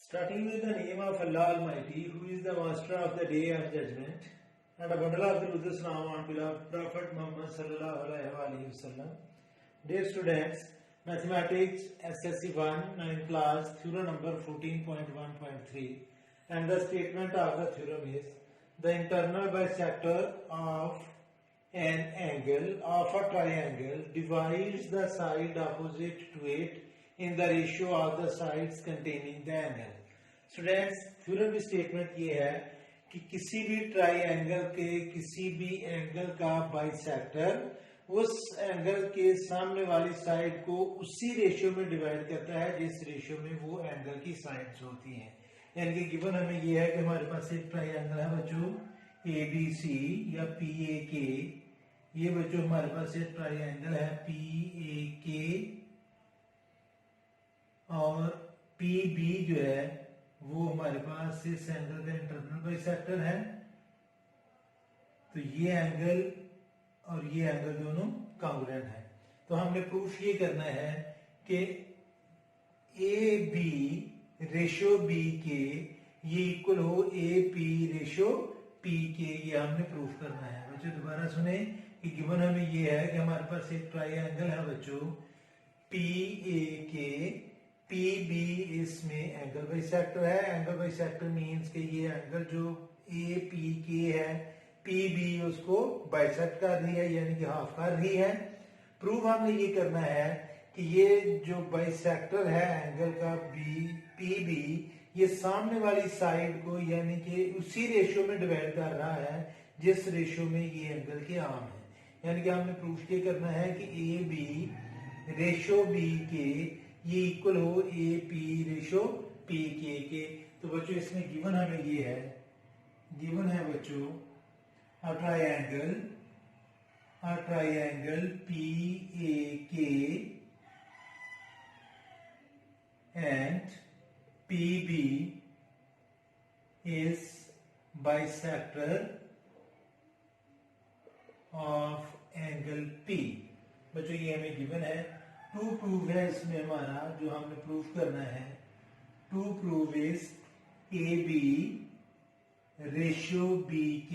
Starting with the name of Allah Almighty, who is the master of the day of judgment, and a bundle of the Salam on beloved Prophet Muhammad sallallahu alaihi wasallam. Dear students, Mathematics SSC 1 9th class, theorem number 14.1.3, and the statement of the theorem is: the internal bisector of an angle of a triangle divides the side opposite to it in the ratio of the sides containing the angle. Students, theorem की statement ये है कि किसी भी triangle के किसी भी angle का बाइसेक्टर उस एंगल के सामने वाली साइड को उसी रेशियो में डिवाइड करता है जिस रेशियो में वो एंगल की साइड्स होती हैं। यानी कि गिवन हमें ये है कि हमारे पास एक ट्राइंगल है बच्चों ABC या PAK। ये बच्चों हमारे पास एक ट्राइंगल है PAK और PB जो है वो हमारे पास इस एंगल का इंटरनल बाइसेक्टर है। तो ये एंगल और ये एंगल दोनों कॉन्ग्रुएंट है। तो हमने प्रूफ ये करना है कि AB रेशियो B के ये इक्वल हो AP रेशियो P के, ये हमने प्रूफ करना है। बच्चों दोबारा सुने कि गिवन हमें ये है कि हमारे पास एक ट्राइंगल है बच्चों PAK, PB इसमें एंगल बाइसेक्टर है। एंगल बाइसेक्टर मींस कि ये एंगल जो APK है PB उसको बाइसेक्ट कर रही है, यानी कि हाफ कर रही है। प्रूफ हमने ये करना है कि ये जो बाइसेक्टर है एंगल का PB ये सामने वाली साइड को यानी कि उसी रेशियो में डिवाइड कर रहा है जिस रेशियो में ये एंगल के आर्म है। यानी कि हमने प्रूफ ये करना है कि AB रेशियो B के ये इक्वल हो AP रेशियो PK के। तो बच्चों इसमें गिवन हमें ये है, गिवन है बच्चों a triangle PAK and PB is bisector of angle P। बच्चों ये हमें गिवन है। टू प्रूव है इसमें हमारा जो हमने प्रूफ करना है। To prove is AB ratio BK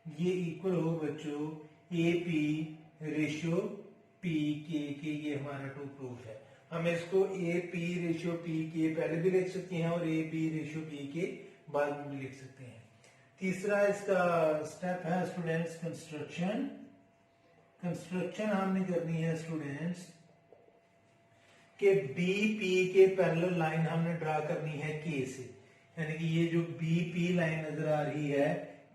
ये इक्वल हो बच्चों AP रेशियो PK के। ये हमारा टू प्रूफ है। हम इसको AP रेशियो PK पहले भी लिख सकते हैं और AB रेशियो PK बाद में भी लिख सकते हैं। तीसरा इसका स्टेप है स्टूडेंट्स कंस्ट्रक्शन। कंस्ट्रक्शन हमने करनी है स्टूडेंट्स कि BP के पैरेलल लाइन हमने ड्रा करनी है K से। यानी कि ये जो BP लाइन नजर आ रही है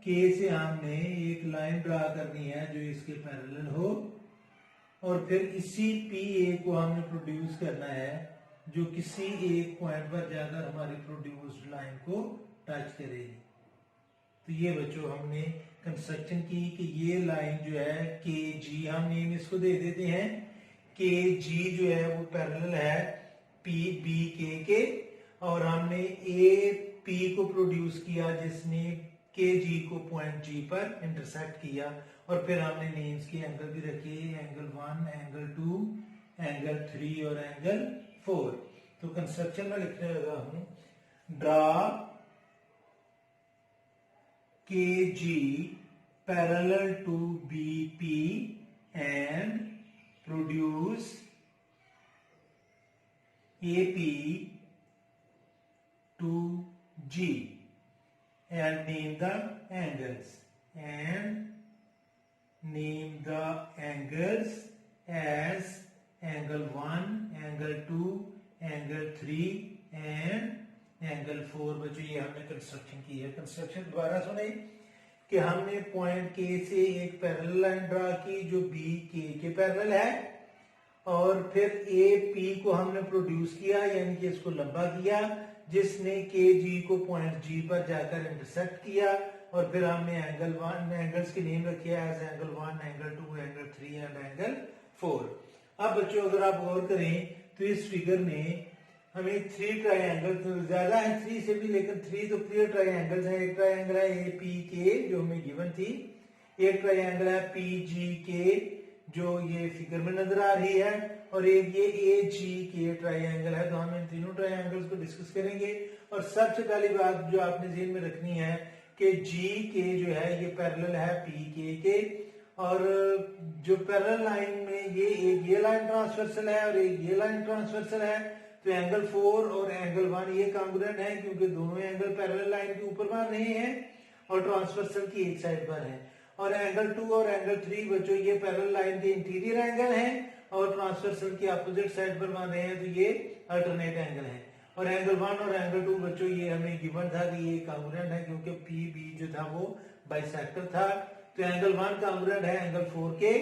K से हमने एक लाइन ड्रा करनी है जो इसके पैरेलल हो और फिर इसी PA को हमने प्रोड्यूस करना है जो किसी एक पॉइंट पर जाकर हमारी प्रोड्यूस्ड लाइन को टच करेगी। तो ये बच्चों हमने कंस्ट्रक्शन की कि ये लाइन जो है KG, हम नेम इसको दे देते हैं KG जो है वो पैरेलल है PBK के और हमने AP को प्रोड्यूस किया जिसने KG को पॉइंट G पर इंटरसेक्ट किया और फिर हमने नेम्स के एंगल भी रखे, एंगल 1, एंगल 2, एंगल 3 और एंगल 4। तो कंस्ट्रक्शन में लिखने लगा हूं draw KG parallel to BP and produce AP to G and name the angles as angle 1, angle 2, angle 3 and angle 4। बच्चों ये हमने कंस्ट्रक्शन की है। कंस्ट्रक्शन दोबारा सुने कि हमने पॉइंट K से एक पैरेलल लाइन ड्रा की जो BK के पैरेलल है और फिर AP को हमने प्रोड्यूस किया यानी कि इसको लंबा किया जिसने KG को पॉइंट G पर जाकर इंटरसेक्ट किया और फिर हमने एंगल 1 एंगल्स के नेम रखे as angle 1, angle 2, angle 3 and angle 4। अब बच्चों अगर आप गौर करें तो इस फिगर में हमें 3 ट्राइंगल, तो ज्यादा है 3 से भी, लेकिन 3 तो क्लियर ट्राइंगल्स हैं। एक ट्राइंगल है APK जो हमें गिवन थी, एक ट्राइंगल है PGK जो ये फिगर में नजर आ रही है, और एक ये ए जी के ट्राइंगल है। तो हम इन तीनों ट्राइंगल्स को डिस्कस करेंगे। और सबसे पहली बात जो आपने ज़हन में रखनी है कि जी के जो है ये पैरेलल है पी के, और जो पैरेलल लाइन में ये एक ये लाइन ट्रांसवर्सल है और एक ये लाइन ट्रांसवर्सल है। तो एंगल 4 और एंगल 1 ये कॉन्ग्रुएंट है, क्योंकि दोनों एंगल पैरेलल लाइन के ऊपर बन रहे हैं और ट्रांसवर्सल की एक साइड पर है। और एंगल 2 और एंगल 3 बच्चों ये पैरेलल लाइन के इंटीरियर एंगल हैं और ट्रांसवर्सल की अपोजिट साइड पर बन रहे हैं, तो ये अल्टरनेट एंगल है। और एंगल 1 और एंगल 2 बच्चों ये हमें गिवन था कि ये कॉन्ग्रुएंट है, क्योंकि पी बी जो था वो बाइसेक्टर था। तो एंगल 1 कॉन्ग्रुएंट है एंगल 4 के,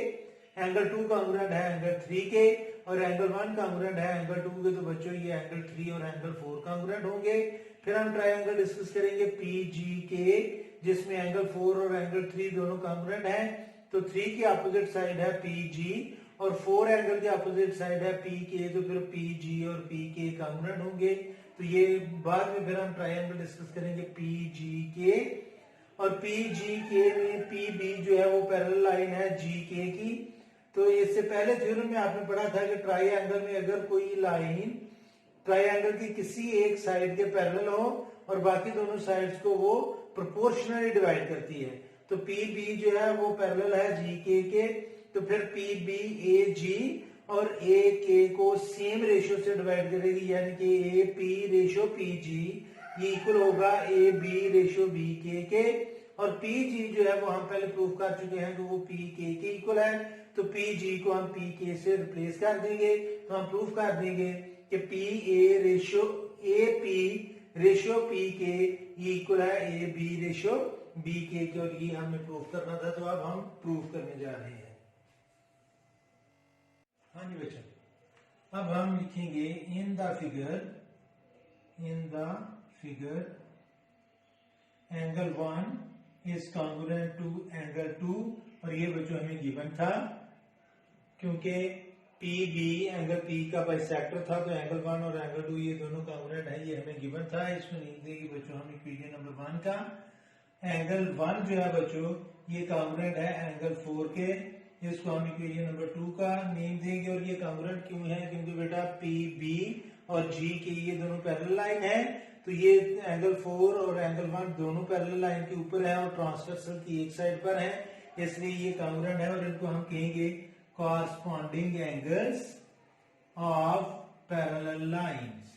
एंगल 2 कॉन्ग्रुएंट है एंगल 3 के, और एंगल 1 कॉन्ग्रुएंट है एंगल 2 के। तो बच्चों ये एंगल 3 और एंगल 4 कॉन्ग्रुएंट होंगे। फिर हम ट्रायंगल डिस्कस करेंगे पी जी के, जिसमें एंगल 4 और एंगल 3 दोनों कॉन्ग्रुएंट हैं। तो 3 की अपोजिट साइड है पी जी और 4 एंगल की अपोजिट साइड है पी के। तो फिर पी जी और पी के कॉन्ग्रुएंट होंगे। तो ये बाद में फिर हम ट्रायंगल डिस्कस करेंगे पी जी के, और पी जी के में पी बी जो है वो पैरेलल लाइन है जी के की। तो इससे पहले थ्योरम में आपने पढ़ा था कि ट्रायंगल में अगर कोई लाइन ट्रायंगल की किसी एक साइड के पैरेलल हो और बाकी दोनों साइड्स को वो प्रोपोर्शनली डिवाइड करती है, तो पी बी जो है वो पैरेलल है जी के। तो फिर पी बी ए जी और ए के को सेम रेशियो से डिवाइड करेगी, यानी कि ए पी रेशियो पी जी ये इक्वल होगा ए बी रेशियो बी के। और पी जी जो है वो हम पहले प्रूफ कर चुके हैं कि वो पी के इक्वल है। तो पी जी को हम पी के से रिप्लेस कर देंगे, तो हम प्रूफ कर देंगे कि P A ratio A P ratio P के इक्वल है ए बी रेशियो बी के। और ये हमें प्रूफ करना था, तो अब हम प्रूफ करने जा रहे हैं। हाँ जी बच्चों, अब हम लिखेंगे in the figure angle 1 is congruent to angle 2। और ये बच्चों हमें गिवन था, क्योंकि पी बी एंगल पी का बाइसेक्टर था, तो एंगल 1 और एंगल 2 ये दोनों कॉन्ग्रुएंट है, ये हमें गिवन था। इसमें लिख देंगे बच्चों हम इक्वेशन नंबर 1 का एंगल 1 जो है बच्चों ये कॉन्ग्रुएंट है एंगल 4 के। इसको हम इक्वेशन नंबर 2 का नेम देंगे। और ये कॉन्ग्रुएंट क्यों है? क्योंकि बेटा पी बी और जी के ये दोनों पैरेलल लाइन है, तो ये एंगल 4 और एंगल 1 दोनों पैरेलल लाइन के ऊपर है और ट्रांसवर्सल की एक साइड पर है, इसलिए ये कॉन्ग्रुएंट है। और इनको हम कहेंगे corresponding angles of parallel lines.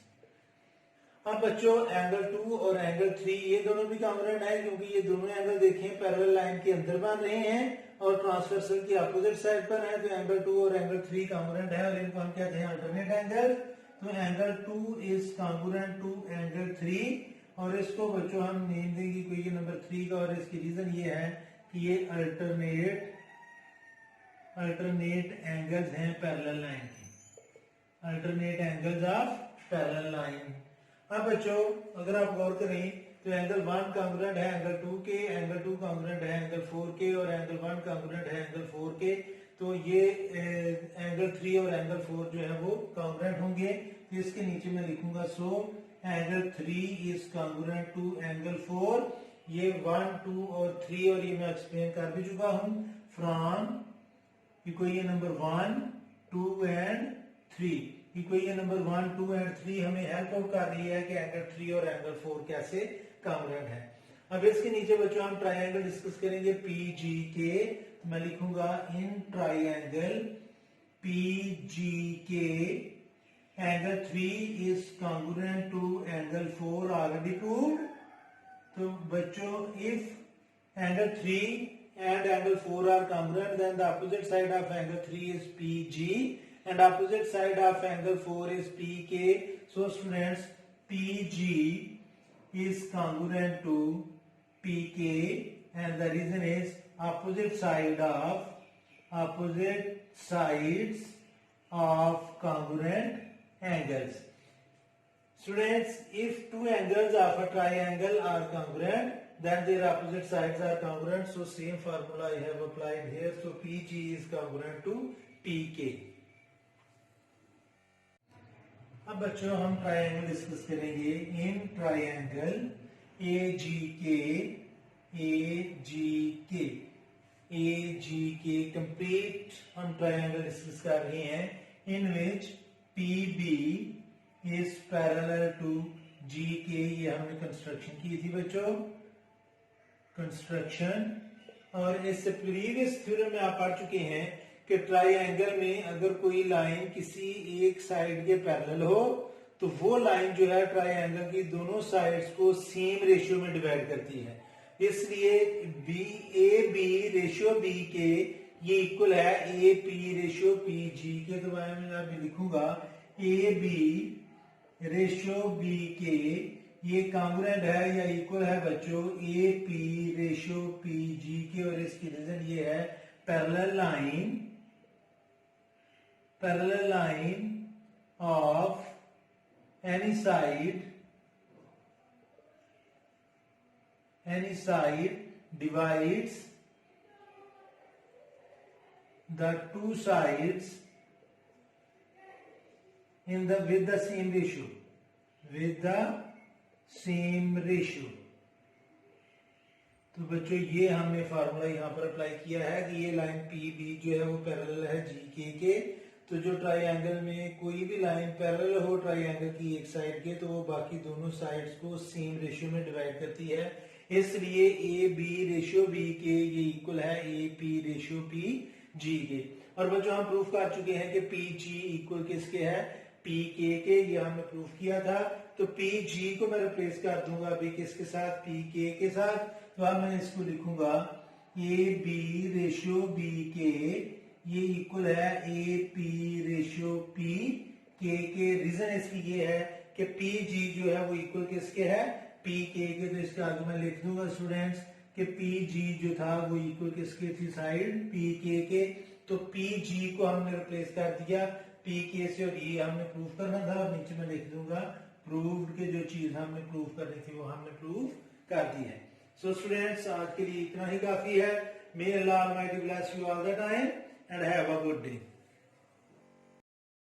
अब बच्चों एंगल 2 और एंगल 3 ये दोनों भी कॉन्ग्रुएंट है, क्योंकि ये दोनों एंगल देखें पैरेलल लाइन के अंदर बन रहे हैं और ट्रांसवर्सल की अपोजिट साइड पर है। तो एंगल 2 और एंगल 3 कॉन्ग्रुएंट है, और इनको हम कहते हैं अल्टरनेट एंगल। तो angle 2 is congruent to angle 3, और इसको बच्चों हम नेम देंगे इक्वेशन नंबर 3 का। और इसकी रीजन ये है कि ये अल्टरनेट एंगल्स हैं पैरेलल लाइन की, alternate angles of parallel line. अब बच्चों अगर आप गौर करें तो एंगल 1 कॉन्ग्रुएंट है एंगल 2 के, एंगल 2 कॉन्ग्रुएंट है एंगल 4 के, और एंगल 1 कॉन्ग्रुएंट है एंगल 4 के। तो ये एंगल 3 और एंगल 4 जो है वो कॉन्ग्रुएंट होंगे। तो इसके नीचे मैं लिखूंगा so angle 3 is congruent to angle 4। ये 1, 2 और 3 और ये मैं एक्सप्लेन कर भी चुका हूं from equation number 1, 2 and 3। Equation number 1, 2 and 3 हमें हेल्प आउट कर रही है कि एंगल 3 और एंगल 4 कैसे कॉन्ग्रुएंट है। अब इसके नीचे बच्चों हम ट्रायंगल डिस्कस करेंगे पी जी के। मैं लिखूंगा in triangle P G K angle 3 is congruent to angle 4 already proved. तो बच्चों if angle 3 and angle 4 are congruent, then the opposite side of angle 3 is PG and opposite side of angle 4 is PK. So students, PG is congruent to PK, and the reason is opposite sides of congruent angles. Students, if two angles of a triangle are congruent, then their opposite sides are congruent. So same formula I have applied here. So PG is congruent to PK. अब बच्चों हम triangle discuss करेंगे in triangle AGK ए जी के complete हम triangle discuss कर रहे हैं in which P B is parallel to G K. ये हमने कंस्ट्रक्शन की थी बच्चों, कंस्ट्रक्शन। और इससे प्रीवियस थ्योरम में आप पढ़ चुके हैं कि ट्रायंगल में अगर कोई लाइन किसी एक साइड के पैरेलल हो तो वो लाइन जो है ट्रायंगल की दोनों साइड्स को सेम रेशियो में डिवाइड करती है। इसलिए B A B ratio B K ये इक्वल है A P ratio P G K. तो मैं लिखूंगा ए बी रेशियो बी के ये कांग्रुएंट है या इक्वल है बच्चों ए पी रेशियो पी जी के। और इसकी रीजन ये है parallel line of any side divides the two sides with the same ratio। तो बच्चों ये हमने फार्मूला यहाँ पर अप्लाई किया है कि ये लाइन पी बी जो है वो पैरेलल है जी के। तो जो ट्रायंगल में कोई भी लाइन पैरेलल हो ट्रायंगल की एक साइड के तो वो बाकी दोनों साइड्स को सेम रेशियो में डिवाइड करती है। इसलिए ए बी रेशियो बी के ये इक्वल है A P ratio P G के। और बच्चों हम प्रूफ कर चुके हैं कि पी जी इक्वल किसके है, पी के। ये हमने प्रूफ किया था। तो पी जी को मैं रिप्लेस कर दूंगा अभी किसके साथ, पी के साथ। तो अब मैं इसको लिखूंगा ए बी रेशियो बी के ये इक्वल है ए पी रेशियो पी के। रीजन इसकी ये है कि पी जी जो है वो इक्वल किसके है, पी के। तो इसके आगे मैं लिख दूंगा स्टूडेंट्स कि पी जी जो था वो इक्वल किसके थी, साइड पी के। तो पी जी को हमने रिप्लेस कर दिया पी के से और ये हमने प्रूफ करना था। और नीचे मैं लिख दूंगा प्रूव्ड के जो चीज हमने प्रूफ करनी थी वो हमने प्रूफ कर दी है। सो स्टूडेंट्स आज के लिए इतना ही काफी है। May Allah Almighty bless you all the time and have a good day.